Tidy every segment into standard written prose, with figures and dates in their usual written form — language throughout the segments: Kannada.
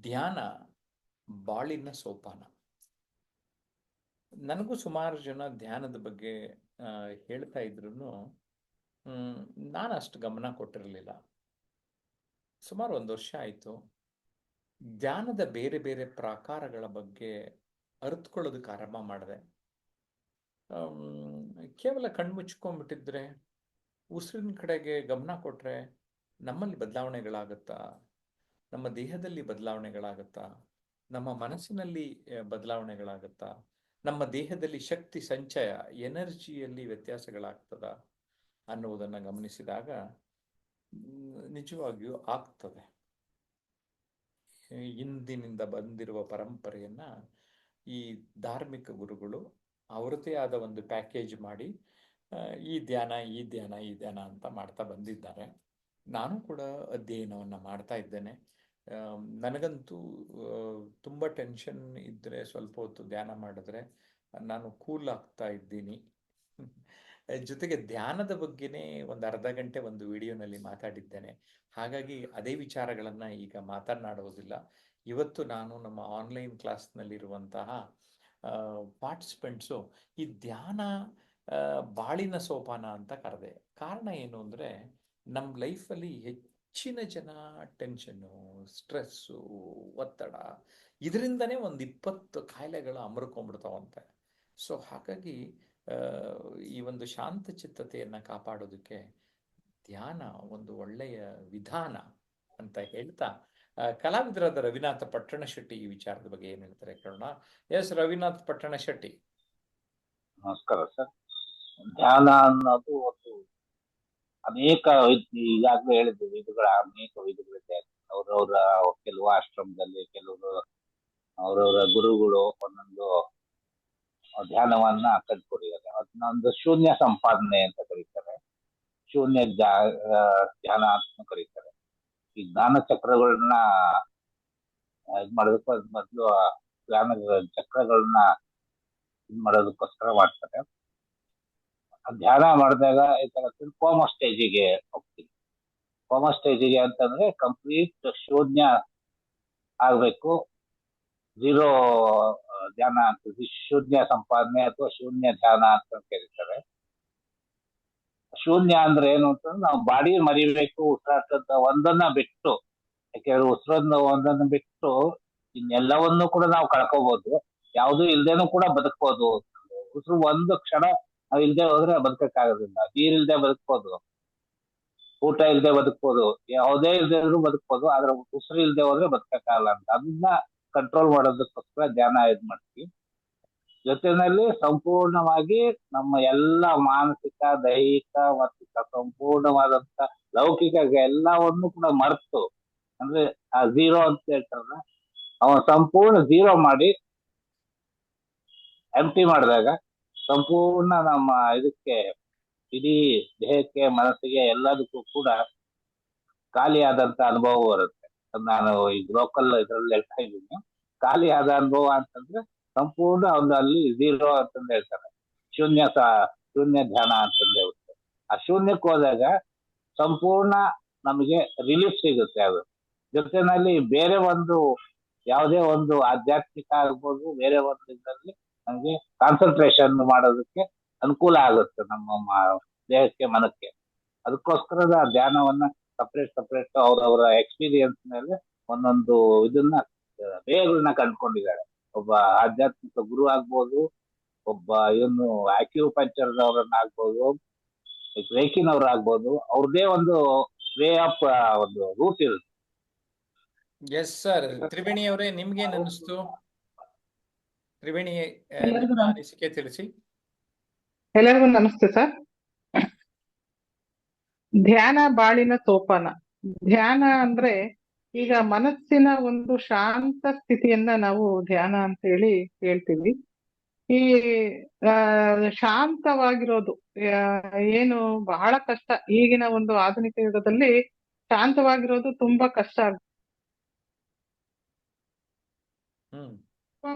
ಧ್ಯಾನ ಬಾಳಿನ ಸೋಪಾನ. ನನಗೂ ಸುಮಾರು ಜನ ಧ್ಯಾನದ ಬಗ್ಗೆ ಹೇಳ್ತಾ ಇದ್ರು. ನಾನು ಅಷ್ಟು ಗಮನ ಕೊಟ್ಟಿರಲಿಲ್ಲ. ಸುಮಾರು 1 ವರ್ಷ ಆಯಿತು ಧ್ಯಾನದ ಬೇರೆ ಬೇರೆ ಪ್ರಕಾರಗಳ ಬಗ್ಗೆ ಅರಿತುಕೊಳ್ಳೋದಕ್ಕೆ ಆರಂಭ ಮಾಡಿದೆ. ಕೇವಲ ಕಣ್ಮುಚ್ಕೊಂಡ್ಬಿಟ್ಟಿದ್ರೆ, ಉಸಿರಿನ ಕಡೆಗೆ ಗಮನ ಕೊಟ್ಟರೆ ನಮ್ಮಲ್ಲಿ ಬದಲಾವಣೆಗಳಾಗುತ್ತಾ, ನಮ್ಮ ದೇಹದಲ್ಲಿ ಬದಲಾವಣೆಗಳಾಗುತ್ತಾ, ನಮ್ಮ ಮನಸ್ಸಿನಲ್ಲಿ ಬದಲಾವಣೆಗಳಾಗುತ್ತಾ, ನಮ್ಮ ದೇಹದಲ್ಲಿ ಶಕ್ತಿ ಸಂಚಯ ಎನರ್ಜಿಯಲ್ಲಿ ವ್ಯತ್ಯಾಸಗಳಾಗ್ತದ ಅನ್ನುವುದನ್ನು ಗಮನಿಸಿದಾಗ ನಿಜವಾಗಿಯೂ ಆಗ್ತದೆ. ಹಿಂದಿನಿಂದ ಬಂದಿರುವ ಪರಂಪರೆಯನ್ನು ಈ ಧಾರ್ಮಿಕ ಗುರುಗಳು ಅವರದೇ ಆದ ಒಂದು ಪ್ಯಾಕೇಜ್ ಮಾಡಿ ಈ ಧ್ಯಾನ ಈ ಧ್ಯಾನ ಈ ಧ್ಯಾನ ಅಂತ ಮಾಡ್ತಾ ಬಂದಿದ್ದಾರೆ. ನಾನು ಕೂಡ ಅಧ್ಯಯನವನ್ನು ಮಾಡ್ತಾ ಇದ್ದೇನೆ. ನನಗಂತೂ ತುಂಬ ಟೆನ್ಷನ್ ಇದ್ದರೆ ಸ್ವಲ್ಪ ಹೊತ್ತು ಧ್ಯಾನ ಮಾಡಿದ್ರೆ ನಾನು ಕೂಲ್ ಆಗ್ತಾ ಇದ್ದೀನಿ. ಜೊತೆಗೆ ಧ್ಯಾನದ ಬಗ್ಗೆನೇ ಒಂದು ಅರ್ಧ ಗಂಟೆ ಒಂದು ವಿಡಿಯೋನಲ್ಲಿ ಮಾತಾಡಿದ್ದೇನೆ. ಹಾಗಾಗಿ ಅದೇ ವಿಚಾರಗಳನ್ನು ಈಗ ಮಾತನಾಡುವುದಿಲ್ಲ. ಇವತ್ತು ನಾನು ನಮ್ಮ ಆನ್ಲೈನ್ ಕ್ಲಾಸ್ನಲ್ಲಿರುವಂತಹ ಪಾರ್ಟಿಸಿಪೆಂಟ್ಸು ಈ ಧ್ಯಾನ ಬಾಳಿನ ಸೋಪಾನ ಅಂತ ಕರೆದೆ. ಕಾರಣ ಏನು ಅಂದರೆ, ನಮ್ಮ ಲೈಫಲ್ಲಿ ಹೆಚ್ಚಿನ ಜನ ಟೆನ್ಷನ್ನು, ಸ್ಟ್ರೆಸ್ಸು, ಒತ್ತಡ, ಇದರಿಂದನೇ ಒಂದು 20 ಕಾಯಿಲೆಗಳು ಅಮರ್ಕೊಂಡ್ಬಿಡ್ತಾವಂತೆ. ಸೊ ಹಾಗಾಗಿ ಈ ಒಂದು ಶಾಂತಚಿತ್ತತೆಯನ್ನು ಕಾಪಾಡೋದಕ್ಕೆ ಧ್ಯಾನ ಒಂದು ಒಳ್ಳೆಯ ವಿಧಾನ ಅಂತ ಹೇಳ್ತಾ, ಕಲಾವಿದರಾದ ರವಿನಾಥ್ ಪಟ್ಟಣ ಶೆಟ್ಟಿ ಈ ವಿಚಾರದ ಬಗ್ಗೆ ಏನು ಹೇಳ್ತಾರೆ ಕೇಳೋಣ. ಎಸ್, ರವಿನಾಥ್ ಪಟ್ಟಣ ಶೆಟ್ಟಿ. ನಮಸ್ಕಾರ ಸರ್. ಧ್ಯಾನ ಅನ್ನೋದು ಒಂದು ಅನೇಕ ಈಗಾಗಲೇ ಹೇಳಿದ್ರು ವಿಧಗಳ, ಅನೇಕ ವಿಧಗಳಿದೆ. ಅವ್ರವ್ರ ಕೆಲವು ಆಶ್ರಮದಲ್ಲಿ, ಕೆಲವರು ಅವರವರ ಗುರುಗಳು ಒಂದೊಂದು ಧ್ಯಾನವನ್ನ ಕಲ್ತ್ಕೊಂಡಿದ್ದಾರೆ. ಅದನ್ನೊಂದು ಶೂನ್ಯ ಸಂಪಾದನೆ ಅಂತ ಕರೀತಾರೆ, ಶೂನ್ಯ ಧ್ಯಾನ ಅಂತ ಕರೀತಾರೆ. ಈ ಜ್ಞಾನ ಚಕ್ರಗಳನ್ನ ಇದ್ ಮಾಡೋದಕ್ಕೂ ಮೊದಲು ಧ್ಯಾನ ಚಕ್ರಗಳನ್ನ ಇದ್ ಮಾಡೋದಕ್ಕೋಸ್ಕರ ಮಾಡ್ತಾರೆ. ಧ್ಯಾನ ಮಾಡಿದಾಗ ಈ ತರ ಕೋಮಾ ಸ್ಟೇಜಿಗೆ ಹೋಗ್ತೀವಿ. ಕೋಮಾ ಸ್ಟೇಜಿಗೆ ಅಂತಂದ್ರೆ ಕಂಪ್ಲೀಟ್ ಶೂನ್ಯ ಆಗ್ಬೇಕು. ಝೀರೋ ಧ್ಯಾನ ಅಂತ, ಶೂನ್ಯ ಸಂಪಾದನೆ ಅಥವಾ ಶೂನ್ಯ ಧ್ಯಾನ ಅಂತ ಕರೀತಾರೆ. ಶೂನ್ಯ ಅಂದ್ರೆ ಏನು ಅಂತಂದ್ರೆ ನಾವು ಬಾಡಿ ಮರಿಬೇಕು, ಉಸಿರಾಟದ ಒಂದನ್ನ ಬಿಟ್ಟು. ಯಾಕೆಂದ್ರೆ ಉಸಿರನ್ನ ಒಂದನ್ನು ಬಿಟ್ಟು ಇನ್ನೆಲ್ಲವನ್ನೂ ಕೂಡ ನಾವು ಕಳ್ಕೋಬಹುದು. ಯಾವುದು ಇಲ್ದೇನೂ ಕೂಡ ಬದುಕ್ಬೋದು. ಉಸಿರು ಒಂದು ಕ್ಷಣ ನಾವು ಇಲ್ದೆ ಹೋದ್ರೆ ಬದುಕಕ್ಕಾಗೋದಿಲ್ಲ. ನೀರಿಲ್ದೆ ಬದುಕ್ಬೋದು, ಊಟ ಇಲ್ದೆ ಬದುಕ್ಬೋದು, ಯಾವುದೇ ಇಲ್ದೇ ಇದ್ರೂ ಬದುಕ್ಬೋದು. ಆದ್ರೆ ಉಸಿರು ಇಲ್ದೆ ಹೋದ್ರೆ ಬದುಕಕ್ಕಾಗಲ್ಲ ಅಂತ. ಅದನ್ನ ಕಂಟ್ರೋಲ್ ಮಾಡೋದಕ್ಕೋಸ್ಕರ ಧ್ಯಾನ ಇದ್ ಮಾಡ್ತೀವಿ. ಜೊತೆಯಲ್ಲಿ ಸಂಪೂರ್ಣವಾಗಿ ನಮ್ಮ ಎಲ್ಲ ಮಾನಸಿಕ, ದೈಹಿಕ ಮತ್ತು ಸಂಪೂರ್ಣವಾದಂತ ಲೌಕಿಕ ಎಲ್ಲವನ್ನು ಕೂಡ ಮರೆತು, ಅಂದ್ರೆ ಆ ಝೀರೋ ಅಂತ ಹೇಳ್ತಾರಲ್ಲ, ಅವನ ಸಂಪೂರ್ಣ ಝೀರೋ ಮಾಡಿ ಎಂಟಿ ಮಾಡಿದಾಗ ಸಂಪೂರ್ಣ ನಮ್ಮ ಇದಕ್ಕೆ, ಇಡೀ ದೇಹಕ್ಕೆ, ಮನಸ್ಸಿಗೆ, ಎಲ್ಲದಕ್ಕೂ ಕೂಡ ಖಾಲಿಯಾದಂತ ಅನುಭವ ಬರುತ್ತೆ. ನಾನು ಈಗ ಲೋಕಲ್ ಇದ್ರಲ್ಲಿ ಹೇಳ್ತಾ ಇದ್ದೀನಿ. ಖಾಲಿಯಾದ ಅನುಭವ ಅಂತಂದ್ರೆ ಸಂಪೂರ್ಣ ಒಂದು ಅಲ್ಲಿ ಝೀರೋ ಅಂತಂದು ಹೇಳ್ತಾರೆ. ಶೂನ್ಯ ಧ್ಯಾನ ಅಂತಂದು ಹೇಳುತ್ತೆ. ಆ ಶೂನ್ಯಕ್ಕೆ ಹೋದಾಗ ಸಂಪೂರ್ಣ ನಮಗೆ ರಿಲೀಫ್ ಸಿಗುತ್ತೆ. ಅದು ಜೊತೆನಲ್ಲಿ ಬೇರೆ ಒಂದು ಯಾವುದೇ ಒಂದು ಆಧ್ಯಾತ್ಮಿಕ ಆಗ್ಬೋದು, ಬೇರೆ ಒಂದು ಇದರಲ್ಲಿ ನಮಗೆ ಕಾನ್ಸಂಟ್ರೇಷನ್ ಮಾಡೋದಕ್ಕೆ ಅನುಕೂಲ ಆಗುತ್ತೆ ನಮ್ಮ ದೇಹಕ್ಕೆ, ಮನಕ್ಕೆ. ಅದಕ್ಕೋಸ್ಕರದ ಧ್ಯಾನವನ್ನ ಸಪ್ರೇಟ್ ಅವರವರ ಎಕ್ಸ್ಪೀರಿಯನ್ಸ್ ಮೇಲೆ ಒಂದೊಂದು ಇದನ್ನ ವೇಗಳನ್ನ ಕಂಡುಕೊಂಡಿದ್ದಾರೆ. ಒಬ್ಬ ಆಧ್ಯಾತ್ಮಿಕ ಗುರು ಆಗ್ಬೋದು, ಒಬ್ಬ ಇವನು ಆಕ್ಯುಪಂಕ್ಚರ್ದವ್ರನ್ನ ಆಗ್ಬೋದು, ರೇಖಿನವ್ರು ಆಗ್ಬೋದು. ಅವ್ರದೇ ಒಂದು ವೇ ಆಫ್ ಒಂದು ರೂಟ್ ಇರುತ್ತೆ. Yes sir. ತ್ರಿವೇಣಿ ಅವರೇ, ನಿಮ್ಗೇನ್ ಅನಿಸ್ತು? ತ್ರಿವೇಣಿ, ಅನಿಸಿಕೆ ತಿಳಿಸಿ. ಎಲ್ಲರಿಗೂ ನಮಸ್ತೆ ಸರ್. ಧ್ಯಾನ ಬಾಳಿನ ಸೋಪಾನ. ಧ್ಯಾನ ಅಂದ್ರೆ ಈಗ ಮನಸ್ಸಿನ ಒಂದು ಶಾಂತ ಸ್ಥಿತಿಯನ್ನ ನಾವು ಧ್ಯಾನ ಅಂತ ಹೇಳಿ ಹೇಳ್ತೀವಿ. ಈ ಶಾಂತವಾಗಿರೋದು ಏನು ಬಹಳ ಕಷ್ಟ. ಈಗಿನ ಒಂದು ಆಧುನಿಕ ಯುಗದಲ್ಲಿ ಶಾಂತವಾಗಿರೋದು ತುಂಬಾ ಕಷ್ಟ.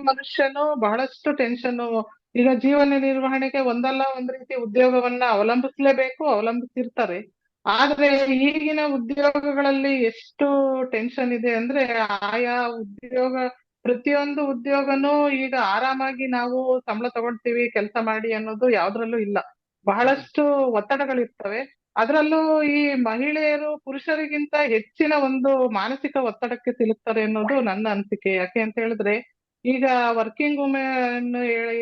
ಮನುಷ್ಯನು ಬಹಳಷ್ಟು ಟೆನ್ಷನ್. ಈಗ ಜೀವನ ನಿರ್ವಹಣೆಗೆ ಒಂದಲ್ಲ ಒಂದ್ ರೀತಿ ಉದ್ಯೋಗವನ್ನ ಅವಲಂಬಿಸ್ಲೇಬೇಕು, ಅವಲಂಬಿಸಿರ್ತಾರೆ. ಆದ್ರೆ ಈಗಿನ ಉದ್ಯೋಗಗಳಲ್ಲಿ ಎಷ್ಟು ಟೆನ್ಷನ್ ಇದೆ ಅಂದ್ರೆ ಆಯಾ ಉದ್ಯೋಗ, ಪ್ರತಿಯೊಂದು ಉದ್ಯೋಗನೂ ಈಗ ಆರಾಮಾಗಿ ನಾವು ಸಂಬಳ ತಗೊಳ್ತೀವಿ ಕೆಲಸ ಮಾಡಿ ಅನ್ನೋದು ಯಾವ್ದ್ರಲ್ಲೂ ಇಲ್ಲ. ಬಹಳಷ್ಟು ಒತ್ತಡಗಳಿರ್ತವೆ. ಅದರಲ್ಲೂ ಈ ಮಹಿಳೆಯರು ಪುರುಷರಿಗಿಂತ ಹೆಚ್ಚಿನ ಒಂದು ಮಾನಸಿಕ ಒತ್ತಡಕ್ಕೆ ಸಿಲುಕ್ತಾರೆ ಅನ್ನೋದು ನನ್ನ ಅನಿಸಿಕೆ. ಯಾಕೆ ಅಂತ ಹೇಳಿದ್ರೆ ಈಗ ವರ್ಕಿಂಗ್ ವುಮೆನ್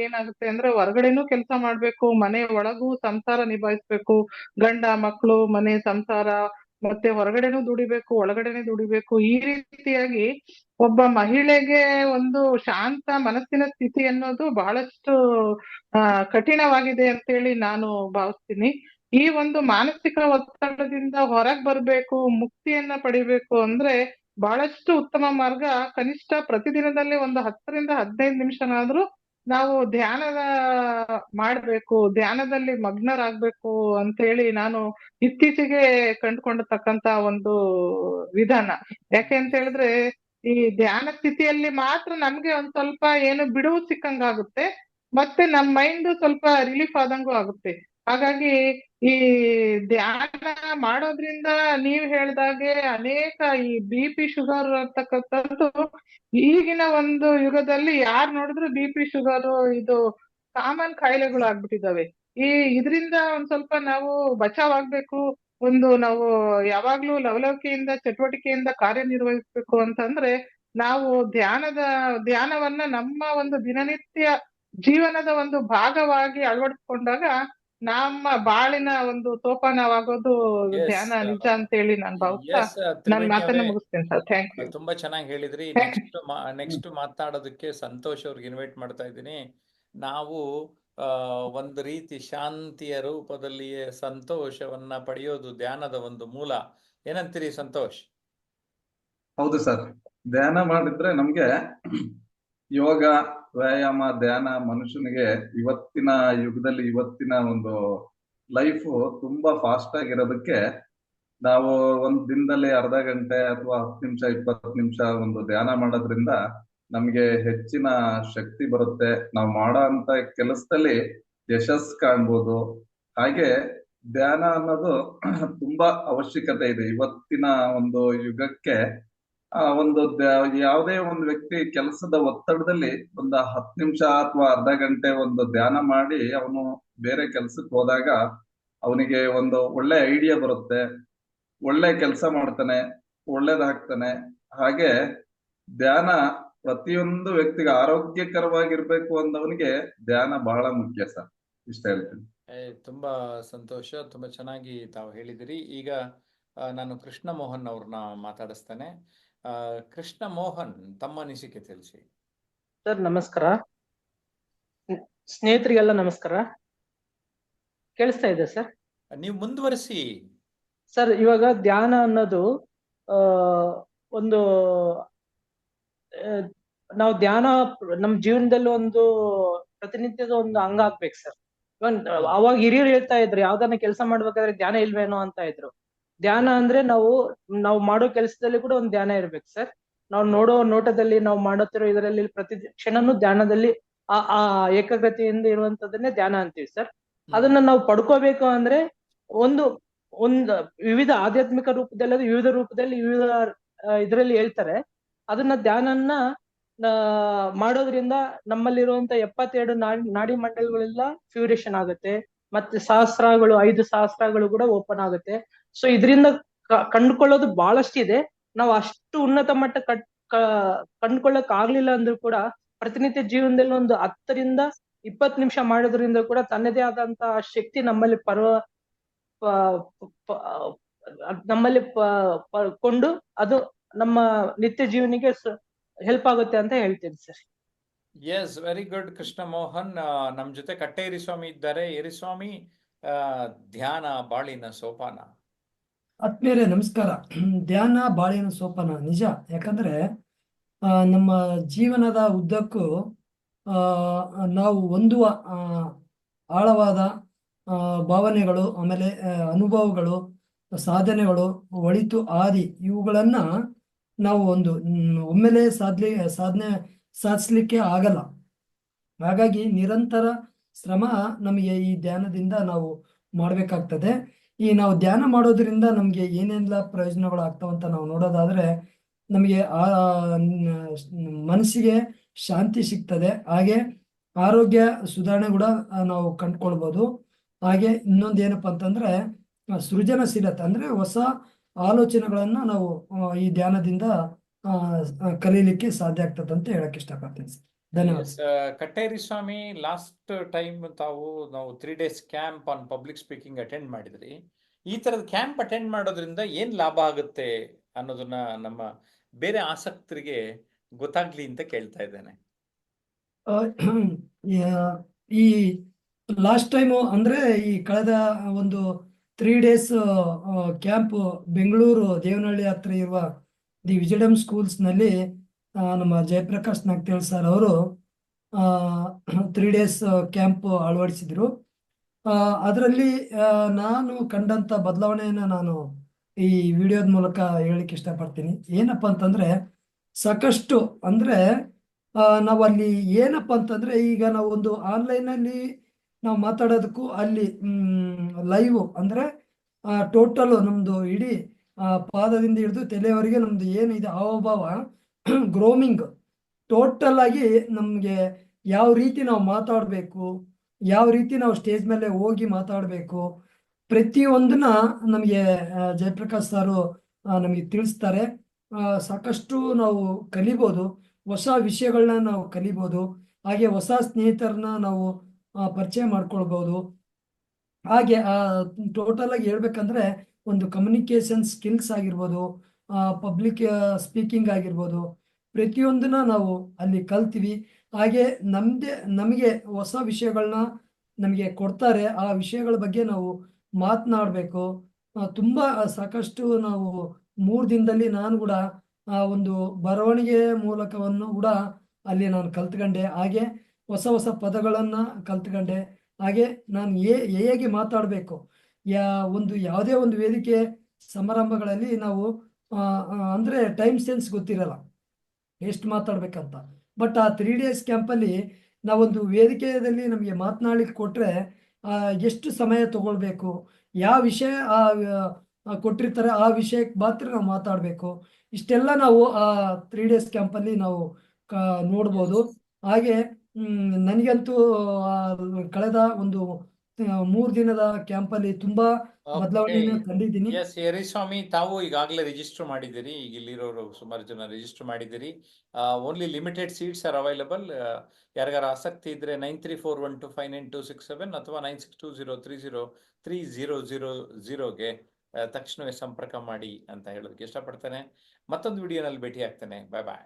ಏನಾಗುತ್ತೆ ಅಂದ್ರೆ ಹೊರಗಡೆನೂ ಕೆಲಸ ಮಾಡ್ಬೇಕು, ಮನೆ ಒಳಗೂ ಸಂಸಾರ ನಿಭಾಯಿಸ್ಬೇಕು, ಗಂಡ ಮಕ್ಕಳು ಮನೆ ಸಂಸಾರ, ಮತ್ತೆ ಹೊರಗಡೆನೂ ದುಡಿಬೇಕು ಒಳಗಡೆನೆ ದುಡಿಬೇಕು. ಈ ರೀತಿಯಾಗಿ ಒಬ್ಬ ಮಹಿಳೆಗೆ ಒಂದು ಶಾಂತ ಮನಸ್ಸಿನ ಸ್ಥಿತಿ ಅನ್ನೋದು ಬಹಳಷ್ಟು ಕಠಿಣವಾಗಿದೆ ಅಂತೇಳಿ ನಾನು ಭಾವಿಸ್ತೀನಿ. ಈ ಒಂದು ಮಾನಸಿಕ ಒತ್ತಡದಿಂದ ಹೊರಗ್ ಬರ್ಬೇಕು, ಮುಕ್ತಿಯನ್ನ ಪಡಿಬೇಕು ಅಂದ್ರೆ ಬಹಳಷ್ಟು ಉತ್ತಮ ಮಾರ್ಗ, ಕನಿಷ್ಠ ಪ್ರತಿದಿನದಲ್ಲಿ ಒಂದು 10 ರಿಂದ 15 ನಿಮಿಷನಾದ್ರೂ ನಾವು ಧ್ಯಾನದ ಮಾಡ್ಬೇಕು, ಧ್ಯಾನದಲ್ಲಿ ಮಗ್ನರಾಗ್ಬೇಕು ಅಂತ ಹೇಳಿ ನಾನು ಇತ್ತೀಚೆಗೆ ಕಂಡುಕೊಂಡತಕ್ಕಂತ ಒಂದು ವಿಧಾನ. ಯಾಕೆ ಅಂತ ಹೇಳಿದ್ರೆ ಈ ಧ್ಯಾನ ಸ್ಥಿತಿಯಲ್ಲಿ ಮಾತ್ರ ನಮ್ಗೆ ಒಂದ್ ಸ್ವಲ್ಪ ಏನು ಬಿಡುವು ಸಿಕ್ಕಂಗಾಗುತ್ತೆ, ಮತ್ತೆ ನಮ್ ಮೈಂಡ್ ಸ್ವಲ್ಪ ರಿಲೀಫ್ ಆದಂಗೂ ಆಗುತ್ತೆ. ಹಾಗಾಗಿ ಈ ಧ್ಯಾನ ಮಾಡೋದ್ರಿಂದ ನೀವ್ ಹೇಳ್ದಾಗೆ ಅನೇಕ ಈ BP ಶುಗರ್ ಅಂತಕ್ಕಂಥದ್ದು ಈಗಿನ ಒಂದು ಯುಗದಲ್ಲಿ ಯಾರ್ ನೋಡಿದ್ರು BP ಶುಗರ್ ಇದು ಕಾಮನ್ ಕಾಯಿಲೆಗಳು ಆಗ್ಬಿಟ್ಟಿದಾವೆ. ಇದರಿಂದ ಒಂದ್ ಸ್ವಲ್ಪ ನಾವು ಬಚಾವ್ ಆಗ್ಬೇಕು, ಒಂದು ನಾವು ಯಾವಾಗ್ಲೂ ಲವಲವಿಕೆಯಿಂದ ಚಟುವಟಿಕೆಯಿಂದ ಕಾರ್ಯನಿರ್ವಹಿಸ್ಬೇಕು ಅಂತಂದ್ರೆ ನಾವು ಧ್ಯಾನವನ್ನ ನಮ್ಮ ಒಂದು ದಿನನಿತ್ಯ ಜೀವನದ ಒಂದು ಭಾಗವಾಗಿ ಅಳವಡಿಸ್ಕೊಂಡಾಗ ನಮ್ಮ ಬಾಳಿನ ಒಂದು ಸೋಪಾನವಾಗೋದು ಎಸ್ ಧ್ಯಾನ ನಿಜ ಅಂತ ಹೇಳಿ ನಾನು ಭಾವಿಸ್ತಾ ಎಸ್ ನನ್ನ ತ್ರಿವೇಣಿ ಮಾತನ್ನ ಅವರೇ, ಮುಗಿಸ್ತೇನೆ ಸರ್. Thank you. ತುಂಬಾ ಚೆನ್ನಾಗಿ ಹೇಳಿದ್ರಿ. ನೆಕ್ಸ್ಟ್ ಮಾತಾಡೋದಕ್ಕೆ ಸಂತೋಷ್ ಅವ್ರಿಗೆ ಇನ್ವೈಟ್ ಮಾಡ್ತಾ ಇದ್ದೀನಿ. ನಾವು ಒಂದು ರೀತಿ ಶಾಂತಿಯ ರೂಪದಲ್ಲಿಯೇ ಸಂತೋಷವನ್ನ ಪಡೆಯೋದು ಧ್ಯಾನದ ಒಂದು ಮೂಲ. ಏನಂತೀರಿ ಸಂತೋಷ್? ಹೌದು ಸರ್, ಧ್ಯಾನ ಮಾಡಿದ್ರೆ ನಮ್ಗೆ ಯೋಗ, ವ್ಯಾಯಾಮ, ಧ್ಯಾನ ಮನುಷ್ಯನಿಗೆ ಇವತ್ತಿನ ಯುಗದಲ್ಲಿ ಇವತ್ತಿನ ಒಂದು ಲೈಫ್ ತುಂಬಾ ಫಾಸ್ಟ್ ಆಗಿರೋದಕ್ಕೆ ನಾವು ಒಂದ್ ದಿನದಲ್ಲಿ ಅರ್ಧ ಗಂಟೆ ಅಥವಾ 10 ನಿಮಿಷ 20 ನಿಮಿಷ ಒಂದು ಧ್ಯಾನ ಮಾಡೋದ್ರಿಂದ ನಮ್ಗೆ ಹೆಚ್ಚಿನ ಶಕ್ತಿ ಬರುತ್ತೆ. ನಾವು ಮಾಡೋ ಅಂತ ಕೆಲಸದಲ್ಲಿ ಯಶಸ್ಸು ಕಾಣ್ಬೋದು. ಹಾಗೆ ಧ್ಯಾನ ಅನ್ನೋದು ತುಂಬಾ ಅವಶ್ಯಕತೆ ಇದೆ ಇವತ್ತಿನ ಒಂದು ಯುಗಕ್ಕೆ. ಯಾವುದೇ ಒಂದು ವ್ಯಕ್ತಿ ಕೆಲಸದ ಒತ್ತಡದಲ್ಲಿ ಒಂದು 10 ನಿಮಿಷ ಅಥವಾ ಅರ್ಧ ಗಂಟೆ ಒಂದು ಧ್ಯಾನ ಮಾಡಿ ಅವನು ಬೇರೆ ಕೆಲ್ಸಕ್ಕೆ ಹೋದಾಗ ಅವನಿಗೆ ಒಂದು ಒಳ್ಳೆ ಐಡಿಯಾ ಬರುತ್ತೆ, ಒಳ್ಳೆ ಕೆಲಸ ಮಾಡ್ತಾನೆ, ಒಳ್ಳೇದಾಗ್ತಾನೆ. ಹಾಗೆ ಧ್ಯಾನ ಪ್ರತಿಯೊಂದು ವ್ಯಕ್ತಿಗೆ ಆರೋಗ್ಯಕರವಾಗಿರ್ಬೇಕು ಅಂದವನಿಗೆ ಧ್ಯಾನ ಬಹಳ ಮುಖ್ಯ ಸರ್. ಇಷ್ಟ ಹೇಳ್ತೀನಿ. ತುಂಬಾ ಸಂತೋಷ, ತುಂಬಾ ಚೆನ್ನಾಗಿ ತಾವು ಹೇಳಿದಿರಿ. ಈಗ ನಾನು ಕೃಷ್ಣ ಮೋಹನ್ ಅವ್ರನ್ನ ಮಾತಾಡಿಸ್ತೇನೆ. ಕೃಷ್ಣ ಮೋಹನ್, ತಮ್ಮ ಅನಿಸಿಕೆ ತಿಳಿಸಿ. ಸರ್ ನಮಸ್ಕಾರ. ಸ್ನೇಹಿತರಿಗೆಲ್ಲ ನಮಸ್ಕಾರ. ಕೇಳಿಸ್ತಾ ಇದೆ ಸರ್? ನೀವು ಮುಂದುವರಿಸಿ ಸರ್. ಇವಾಗ ಧ್ಯಾನ ಅನ್ನೋದು ಒಂದು ನಾವು ಧ್ಯಾನ ನಮ್ಮ ಜೀವನದಲ್ಲಿ ಒಂದು ಪ್ರತಿನಿತ್ಯದ ಒಂದು ಅಂಗ ಆಗ್ಬೇಕು ಸರ್. ಅವಾಗ ಹಿರಿಯರು ಹೇಳ್ತಾ ಇದ್ರು, ಯಾವ್ದನ್ನ ಕೆಲಸ ಮಾಡ್ಬೇಕಾದ್ರೆ ಧ್ಯಾನ ಇಲ್ವೇನೋ ಅಂತ ಇದ್ರು. ಧ್ಯಾನ ಅಂದ್ರೆ ನಾವು ಮಾಡೋ ಕೆಲಸದಲ್ಲಿ ಕೂಡ ಒಂದು ಧ್ಯಾನ ಇರ್ಬೇಕು ಸರ್. ನಾವು ನೋಡೋ ನೋಟದಲ್ಲಿ, ನಾವು ಮಾಡುತ್ತಿರೋ ಇದರಲ್ಲಿ ಪ್ರತಿ ಕ್ಷಣನೂ ಧ್ಯಾನದಲ್ಲಿ ಆ ಏಕಾಗ್ರತೆಯಿಂದ ಇರುವಂತದನ್ನೇ ಧ್ಯಾನ ಅಂತೀವಿ ಸರ್. ಅದನ್ನ ನಾವು ಪಡ್ಕೋಬೇಕು ಅಂದ್ರೆ ಒಂದು ವಿವಿಧ ಆಧ್ಯಾತ್ಮಿಕ ರೂಪದಲ್ಲಿ, ಅದು ವಿವಿಧ ರೂಪದಲ್ಲಿ ವಿವಿಧ ಇದರಲ್ಲಿ ಹೇಳ್ತಾರೆ. ಅದನ್ನ ಧ್ಯಾನನ್ನ ಮಾಡೋದ್ರಿಂದ ನಮ್ಮಲ್ಲಿರುವಂತ 72 ನಾಡಿ ಮಂಡಲಗಳೆಲ್ಲ ಫ್ಯೂರೇಷನ್ ಆಗುತ್ತೆ. ಮತ್ತೆ 5 ಸಹಸ್ರಗಳು ಕೂಡ ಓಪನ್ ಆಗುತ್ತೆ. ಸೊ ಇದರಿಂದ ಕಂಡುಕೊಳ್ಳೋದು ಬಹಳಷ್ಟಿದೆ. ನಾವು ಅಷ್ಟು ಉನ್ನತ ಮಟ್ಟ ಕಂಡುಕೊಳ್ಳಕ್ ಆಗ್ಲಿಲ್ಲ ಅಂದ್ರೂ ಕೂಡ ಪ್ರತಿನಿತ್ಯ ಜೀವನದಲ್ಲಿ ಒಂದು 10 ರಿಂದ 20 ನಿಮಿಷ ಮಾಡೋದ್ರಿಂದ ಕೂಡ ತನ್ನದೇ ಆದಂತ ಶಕ್ತಿ ನಮ್ಮಲ್ಲಿ ಕೊಂಡು ಅದು ನಮ್ಮ ನಿತ್ಯ ಜೀವನಿಗೆ ಹೆಲ್ಪ್ ಆಗುತ್ತೆ ಅಂತ ಹೇಳ್ತೀನಿ sir. Yes, very good Krishna Mohan. ನಮ್ ಜೊತೆ ಕಟ್ಟೆ ಯರಿಸ್ವಾಮಿ ಇದ್ದಾರೆ. ಯರಿಸ್ವಾಮಿ, ಧ್ಯಾನ ಬಾಳಿನ ಸೋಪಾನ. ಆತ್ಮೀಯರೇ ನಮಸ್ಕಾರ. ಧ್ಯಾನ ಬಾಳಿನ ಸೋಪಾನ ನಿಜ. ಯಾಕಂದ್ರೆ ನಮ್ಮ ಜೀವನದ ಉದ್ದಕ್ಕೂ ನಾವು ಹೊಂದುವ ಆಳವಾದ ಭಾವನೆಗಳು, ಆಮೇಲೆ ಅನುಭವಗಳು, ಸಾಧನೆಗಳು, ಒಳಿತು ಆದಿ ಇವುಗಳನ್ನ ನಾವು ಒಮ್ಮೆಲೆ ಸಾಧನೆ ಸಾಧಿಸ್ಲಿಕ್ಕೆ ಆಗಲ್ಲ. ಹಾಗಾಗಿ ನಿರಂತರ ಶ್ರಮ ನಮಗೆ ಈ ಧ್ಯಾನದಿಂದ ನಾವು ಮಾಡಬೇಕಾಗ್ತದೆ. ಈ ನಾವು ಧ್ಯಾನ ಮಾಡೋದ್ರಿಂದ ನಮಗೆ ಏನೆಲ್ಲ ಪ್ರಯೋಜನಗಳು ಆಗ್ತಾವಂತ ನಾವು ನೋಡೋದಾದ್ರೆ ನಮಗೆ ಮನಸ್ಸಿಗೆ ಶಾಂತಿ ಸಿಗ್ತದೆ, ಹಾಗೆ ಆರೋಗ್ಯ ಸುಧಾರಣೆ ಕೂಡ ನಾವು ಕಂಡ್ಕೊಳ್ಬೋದು. ಹಾಗೆ ಇನ್ನೊಂದು ಏನಪ್ಪಾ ಅಂತಂದ್ರೆ ಸೃಜನಶೀಲತೆ ಅಂದ್ರೆ ಹೊಸ ಆಲೋಚನೆಗಳನ್ನ ನಾವು ಈ ಧ್ಯಾನದಿಂದ ಕಲೀಲಿಕ್ಕೆ ಸಾಧ್ಯ ಆಗ್ತದೆ ಅಂತ ಹೇಳಕ್ ಇಷ್ಟಪಡ್ತೀನಿ ಸರ್. ಧನ್ಯವಾದ Yes, ಸರ್. ಕಟ್ಟೇರಿ ಸ್ವಾಮಿ, ಲಾಸ್ಟ್ ಟೈಮ್ ನಾವು 3 days camp on public speaking attend ಮಾಡಿದ್ರಿ. ಈ ತರದ ಕ್ಯಾಂಪ್ ಅಟೆಂಡ್ ಮಾಡೋದ್ರಿಂದ ಏನ್ ಲಾಭ ಆಗುತ್ತೆ ಅನ್ನೋದನ್ನ ನಮ್ಮ ಬೇರೆ ಆಸಕ್ತರಿಗೆ ಗೊತ್ತಾಗ್ಲಿ ಅಂತ ಕೇಳ್ತಾ ಇದ್ದೇನೆ. ಆ, ಈ ಲಾಸ್ಟ್ ಟೈಮು ಅಂದ್ರೆ ಈ ಕಳೆದ ಒಂದು 3 days ಕ್ಯಾಂಪ್ ಬೆಂಗಳೂರು ದೇವನಹಳ್ಳಿ ಹತ್ರ ಇರುವ ದಿ ವಿಜಡಮ್ ಸ್ಕೂಲ್ಸ್ ನಲ್ಲಿ ನಮ್ಮ ಜಯಪ್ರಕಾಶ್ ನಾಗ್ತೇಳ್ ಸರ್ ಅವರು 3 days ಕ್ಯಾಂಪ್ ಅಳವಡಿಸಿದ್ರು. ಅದರಲ್ಲಿ ನಾನು ಕಂಡಂತ ಬದಲಾವಣೆಯನ್ನ ನಾನು ಈ ವಿಡಿಯೋದ ಮೂಲಕ ಹೇಳಲಿಕ್ಕೆ ಇಷ್ಟಪಡ್ತೀನಿ. ಏನಪ್ಪಾ ಅಂತಂದ್ರೆ ಸಾಕಷ್ಟು ಅಂದ್ರೆ ನಾವು ಅಲ್ಲಿ ಏನಪ್ಪಾ ಅಂತಂದ್ರೆ ಈಗ ನಾವು ಒಂದು ಆನ್ಲೈನ್ ಅಲ್ಲಿ ನಾವು ಮಾತಾಡೋದಕ್ಕೂ ಅಲ್ಲಿ ಲೈವ್ ಅಂದ್ರೆ ಟೋಟಲ್ ನಮ್ದು ಇಡೀ ಪಾದದಿಂದ ಹಿಡಿದು ತಲೆಯವರೆಗೆ ನಮ್ದು ಏನಿದೆ ಹಾವಭಾವ ಗ್ರೋಮಿಂಗ್ ಟೋಟಲ್ ಆಗಿ ನಮ್ಗೆ ಯಾವ ರೀತಿ ನಾವು ಮಾತಾಡಬೇಕು, ಯಾವ ರೀತಿ ನಾವು ಸ್ಟೇಜ್ ಮೇಲೆ ಹೋಗಿ ಮಾತಾಡಬೇಕು, ಪ್ರತಿಯೊಂದನ್ನ ನಮಗೆ ಜಯಪ್ರಕಾಶ್ ಸಾರು ನಮಗೆ ತಿಳಿಸ್ತಾರೆ. ಸಾಕಷ್ಟು ನಾವು ಕಲಿಬೋದು, ಹೊಸ ವಿಷಯಗಳನ್ನ ನಾವು ಕಲಿಬೋದು, ಹಾಗೆ ಹೊಸ ಸ್ನೇಹಿತರನ್ನ ನಾವು ಪರಿಚಯ ಮಾಡ್ಕೊಳ್ಬೋದು. ಹಾಗೆ ಟೋಟಲ್ ಆಗಿ ಹೇಳ್ಬೇಕಂದ್ರೆ ಒಂದು ಕಮ್ಯುನಿಕೇಶನ್ ಸ್ಕಿಲ್ಸ್ ಆಗಿರ್ಬೋದು, ಪಬ್ಲಿಕ್ ಸ್ಪೀಕಿಂಗ್ ಆಗಿರ್ಬೋದು, ಪ್ರತಿಯೊಂದನ್ನ ನಾವು ಅಲ್ಲಿ ಕಲ್ತೀವಿ. ಹಾಗೆ ನಮಗೆ ಹೊಸ ವಿಷಯಗಳನ್ನ ನಮಗೆ ಕೊಡ್ತಾರೆ, ಆ ವಿಷಯಗಳ ಬಗ್ಗೆ ನಾವು ಮಾತನಾಡಬೇಕು. ತುಂಬಾ ಸಾಕಷ್ಟು ನಾವು 3 ದಿನದಲ್ಲಿ ನಾನು ಕೂಡ ಒಂದು ಬರವಣಿಗೆ ಮೂಲಕವನ್ನು ಕೂಡ ಅಲ್ಲಿ ನಾನು ಕಲ್ತ್ಕೊಂಡೆ. ಹಾಗೆ ಹೊಸ ಹೊಸ ಪದಗಳನ್ನ ಕಲ್ತ್ಕೊಂಡೆ. ಹಾಗೆ ನಾನು ಹೇಗೆ ಮಾತಾಡಬೇಕು, ಒಂದು ಯಾವುದೇ ಒಂದು ವೇದಿಕೆ ಸಮಾರಂಭಗಳಲ್ಲಿ ನಾವು ಅಂದ್ರೆ ಟೈಮ್ ಸೆನ್ಸ್ ಗೊತ್ತಿರಲ್ಲ ಎಷ್ಟು ಮಾತಾಡ್ಬೇಕಂತ. ಬಟ್ ಆ 3 days ಕ್ಯಾಂಪಲ್ಲಿ ನಾವೊಂದು ವೇದಿಕೆಯಲ್ಲಿ ನಮಗೆ ಮಾತನಾಡ್ಲಿಕ್ಕೆ ಕೊಟ್ರೆ ಎಷ್ಟು ಸಮಯ ತಗೊಳ್ಬೇಕು, ಯಾವ ವಿಷಯ ಕೊಟ್ಟಿರ್ತಾರೆ ಆ ವಿಷಯಕ್ಕೆ ಮಾತ್ರ ನಾವು ಮಾತಾಡಬೇಕು, ಇಷ್ಟೆಲ್ಲ ನಾವು ಆ 3 days ಕ್ಯಾಂಪಲ್ಲಿ ನಾವು ನೋಡ್ಬೋದು. ಹಾಗೆ ನನಗಂತೂ ಕಳೆದ ಒಂದು 3 ದಿನದ ಕ್ಯಾಂಪಲ್ಲಿ ತುಂಬಾ ಬದಲಾವಣೆಯನ್ನು ಕಂಡಿದ್ದೀನಿ. ಎಸ್ ಯರಿಸ್ವಾಮಿ, ತಾವು ಈಗಾಗಲೇ ರಿಜಿಸ್ಟರ್ ಮಾಡಿದ್ದೀರಿ. ಈಗ ಇಲ್ಲಿರೋರು ಸುಮಾರು ಜನ ರಿಜಿಸ್ಟರ್ ಮಾಡಿದ್ದೀರಿ. Only limited seats are available. ಯಾರಿಗಾರ ಆಸಕ್ತಿ ಇದ್ರೆ 9341259267 ಅಥವಾ 9620303000ಗೆ ತಕ್ಷಣವೇ ಸಂಪರ್ಕ ಮಾಡಿ ಅಂತ ಹೇಳೋದಕ್ಕೆ ಇಷ್ಟಪಡ್ತೇನೆ. ಮತ್ತೊಂದು ವಿಡಿಯೋನಲ್ಲಿ ಭೇಟಿ ಆಗ್ತೇನೆ. ಬಾಯ್ ಬಾಯ್.